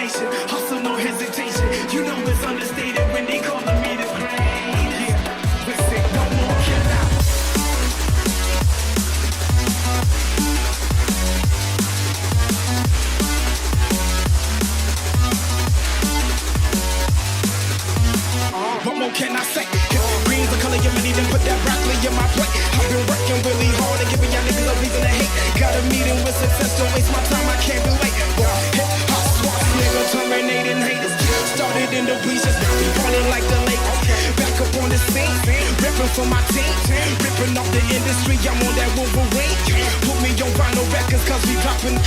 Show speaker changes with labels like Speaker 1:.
Speaker 1: motivation, hustle, no hesitation. You know it's understated when they calling me the greatest. Yeah, listen, one more killer. What more can I say? Green's the color of money, then put that broccoli in my plate. I've been working really hard and giving y'all niggas a reason to hate. Got a meeting with success, don't waste my time, I can't be late. Hip hop swap, nigga, terminating haters. Started in the bleachers, now we running like the Lakers. Back up on the scene, ripping for my team. Ripping off the industry, I'm on that Wolverine. Put me on vinyl records, cause we dropping.